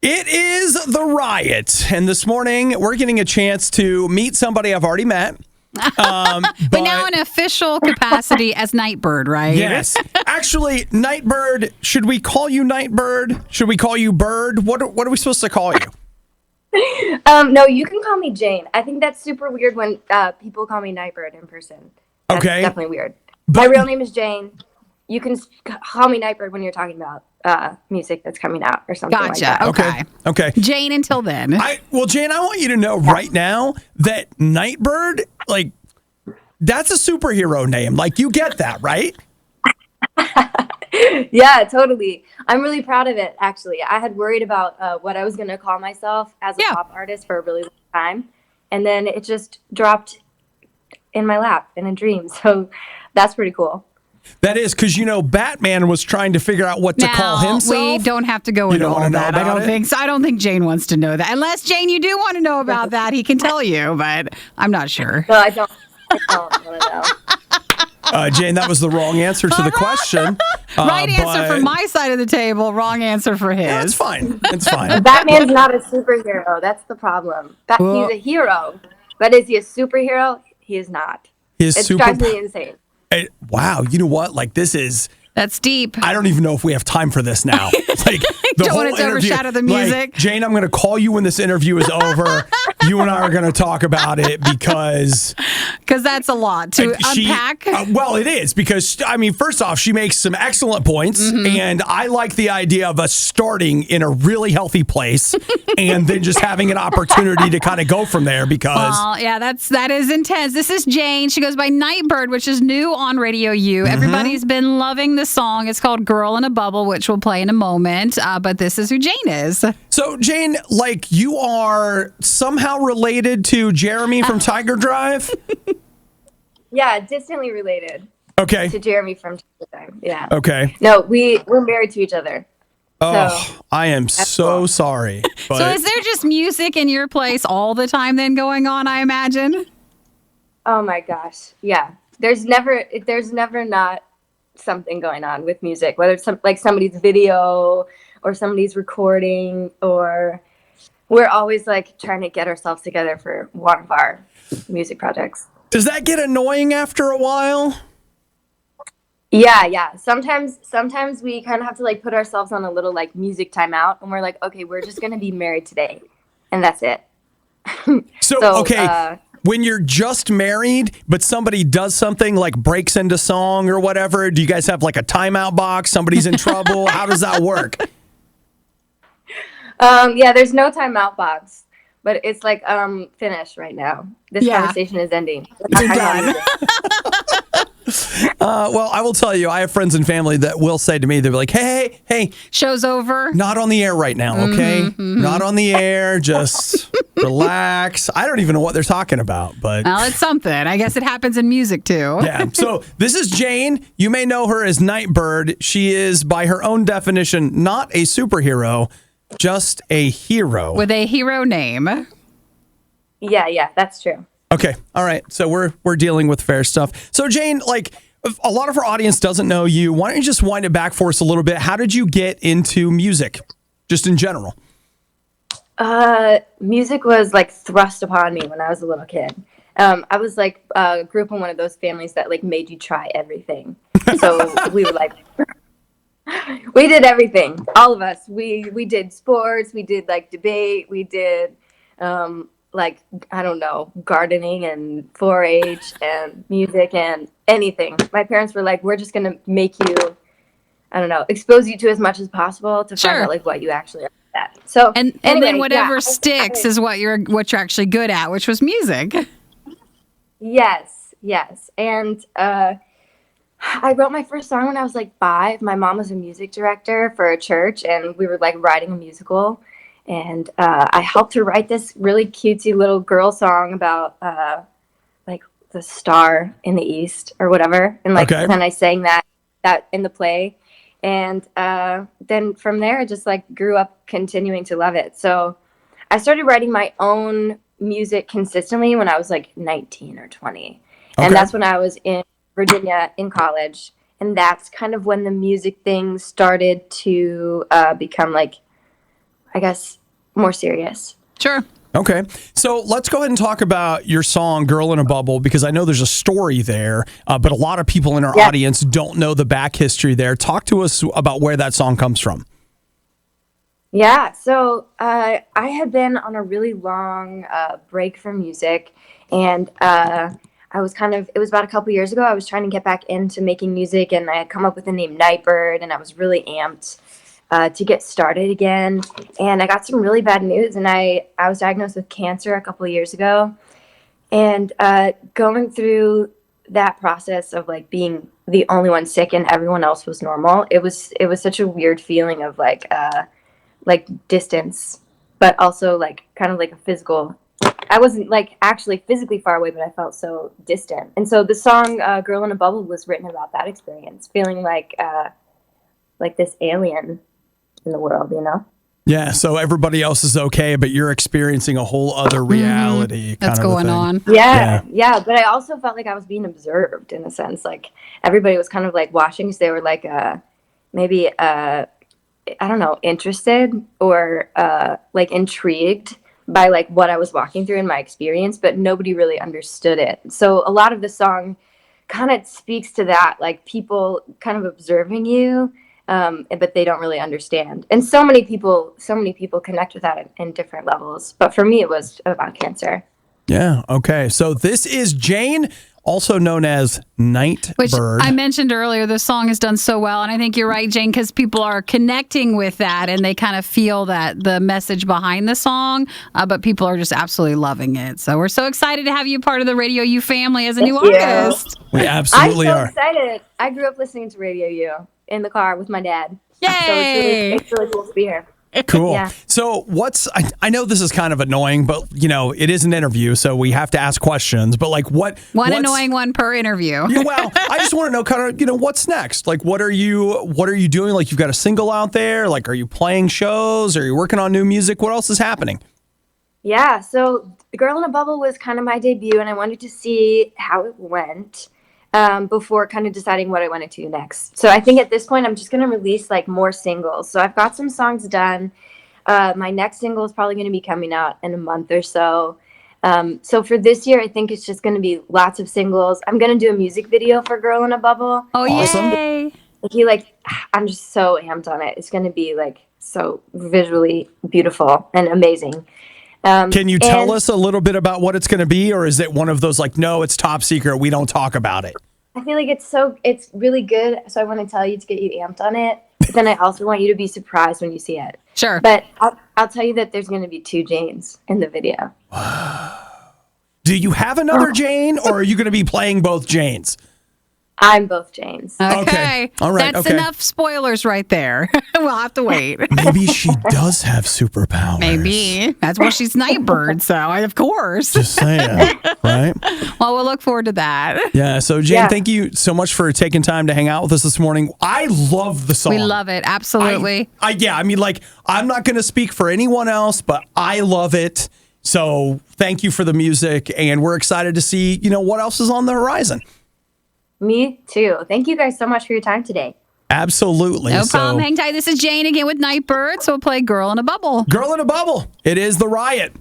It is the RIOT, and this morning we're getting a chance to meet somebody I've already met. But now in official capacity as Nightbirde, right? Yes. Actually, Nightbirde, should we call you Nightbirde? Should we call you Bird? What are we supposed to call you? No, you can call me Jane. I think that's super weird when people call me Nightbirde in person. That's definitely weird. My real name is Jane. You can call me Nightbirde when you're talking about music that's coming out or something like that. Okay. Jane until then. Jane, I want you to know right now that Nightbirde, like, that's a superhero name. Like, you get that, right? Yeah, totally. I'm really proud of it, actually. I had worried about what I was going to call myself as a pop artist for a really long time. And then it just dropped in my lap in a dream. So that's pretty cool. That is because, Batman was trying to figure out what to call himself. We don't have to go into all that. I don't think so. I don't think Jane wants to know that. Unless, Jane, you do want to know about that, he can tell you, but I'm not sure. No, I don't want to know. Jane, that was the wrong answer to the question. Right answer for my side of the table, wrong answer for his. Yeah, it's fine. It's fine. Batman's not a superhero. That's the problem. He's a hero. But is he a superhero? He is not. It drives me insane. Wow, you know what? Like, that's deep. I don't even know if we have time for this now. Like, don't want it to overshadow the music. Like, Jane, I'm going to call you when this interview is over. You and I are going to talk about it because that's a lot to unpack. Well, it is because, first off, she makes some excellent points, and I like the idea of us starting in a really healthy place and then just having an opportunity to kind of go from there because... Well, yeah, that is intense. This is Jane. She goes by Nightbirde, which is new on RadioU. Everybody's been loving the song. It's called Girl in a Bubble, which we'll play in a moment, but this is who Jane is. So, Jane, like, you are somehow related to Jeremy from Tiger Drive? Yeah, distantly related. Okay. To Jeremy from Tiger Drive, yeah. Okay. No, we're married to each other. Oh, so, I am so sorry. But... So is there just music in your place all the time then going on, I imagine? Oh, my gosh. Yeah. There's never not something going on with music, whether it's like somebody's video or somebody's recording, or we're always like trying to get ourselves together for one of our music projects. Does that get annoying after a while? Yeah. Sometimes we kind of have to like put ourselves on a little like music timeout, and we're like, okay, we're just gonna be married today, and that's it. Okay. When you're just married, but somebody does something like breaks into song or whatever, do you guys have like a timeout box? Somebody's in trouble? How does that work? Yeah, there's no timeout box, but it's like finished right now. This conversation is ending. You're done. Well, I will tell you, I have friends and family that will say to me, they'll be like, hey, show's over. Not on the air right now, okay? Not on the air, just relax. I don't even know what they're talking about, but... Well, it's something. I guess it happens in music, too. Yeah, so this is Jane. You may know her as Nightbirde. She is, by her own definition, not a superhero, just a hero. With a hero name. Yeah, that's true. Okay. All right. So we're dealing with fair stuff. So Jane, like a lot of our audience doesn't know you. Why don't you just wind it back for us a little bit? How did you get into music, just in general? Music was like thrust upon me when I was a little kid. I was like grew up in one of those families that like made you try everything. So we were like, we did everything. All of us. We did sports. We did like debate. We did. Like, I don't know, gardening and 4-H and music and anything. My parents were like, we're just going to make you, I don't know, expose you to as much as possible to find out like what you actually are good at. So, and then whatever sticks is what you're actually good at, which was music. Yes. And I wrote my first song when I was like 5. My mom was a music director for a church, and we were like writing a musical. And I helped her write this really cutesy little girl song about like the star in the east or whatever. And like then I sang that in the play. And then from there, I just like grew up continuing to love it. So I started writing my own music consistently when I was like 19 or 20. And that's when I was in Virginia in college. And that's kind of when the music thing started to become like, I guess, more serious. Sure. Okay. So let's go ahead and talk about your song, Girl in a Bubble, because I know there's a story there, but a lot of people in our audience don't know the back history there. Talk to us about where that song comes from. Yeah, so I had been on a really long break from music, and I was it was about a couple years ago, I was trying to get back into making music, and I had come up with the name Nightbirde, and I was really amped to get started again. And I got some really bad news, and I was diagnosed with cancer a couple of years ago. And going through that process of like being the only one sick and everyone else was normal, it was such a weird feeling of like distance, but also like kind of like a physical. I wasn't like actually physically far away, but I felt so distant. And so the song "Girl in a Bubble" was written about that experience, feeling like this alien in the world, you know? Yeah, so everybody else is okay, but you're experiencing a whole other reality. That's going on. Yeah. But I also felt like I was being observed in a sense. Like everybody was kind of like watching, because they were like maybe I don't know, interested or like intrigued by like what I was walking through in my experience, but nobody really understood it. So a lot of the song kind of speaks to that, like people kind of observing you, but they don't really understand. And so many people connect with that in different levels. But for me, it was about cancer. Yeah. Okay. So this is Jane, also known as Nightbirde. Which I mentioned earlier, the song has done so well. And I think you're right, Jane, because people are connecting with that and they kind of feel that the message behind the song, but people are just absolutely loving it. So we're so excited to have you part of the RadioU family as a new artist. We absolutely are. I'm so excited. I grew up listening to RadioU in the car with my dad. Yay! So it's really cool to be here. Cool. Yeah. So I know this is kind of annoying, but you know, it is an interview, so we have to ask questions, but like what's annoying one per interview. Yeah, well, I just want to know kind of, you know, what's next? Like what are you doing? Like you've got a single out there, like are you playing shows? Are you working on new music? What else is happening? Yeah, so The Girl in a Bubble was kind of my debut, and I wanted to see how it went before kind of deciding what I wanted to do next. So I think at this point, I'm just going to release like more singles. So I've got some songs done. My next single is probably going to be coming out in a month or so. So for this year, I think it's just going to be lots of singles. I'm going to do a music video for Girl in a Bubble. Oh, awesome. Yay. I'm just so amped on it. It's going to be like so visually beautiful and amazing. Can you tell us a little bit about what it's going to be, or is it one of those like, no, it's top secret, we don't talk about it? I feel like it's really good, so I want to tell you to get you amped on it. But then I also want you to be surprised when you see it. Sure. But I'll tell you that there's going to be 2 Janes in the video. Do you have another Jane, or are you going to be playing both Janes? I'm both Janes. Okay. All right. That's enough spoilers right there. We'll have to wait. Maybe she does have superpowers. Maybe. That's why she's Nightbirde, so of course. Just saying, right? Well, we'll look forward to that. Yeah. So, Jane, thank you so much for taking time to hang out with us this morning. I love the song. We love it. Absolutely. I mean, like, I'm not going to speak for anyone else, but I love it. So thank you for the music, and we're excited to see, you know, what else is on the horizon. Me too. Thank you guys so much for your time today. Absolutely. No problem. Hang tight. This is Jane again with Nightbirde. So we'll play Girl in a Bubble. Girl in a Bubble. It is the RIOT.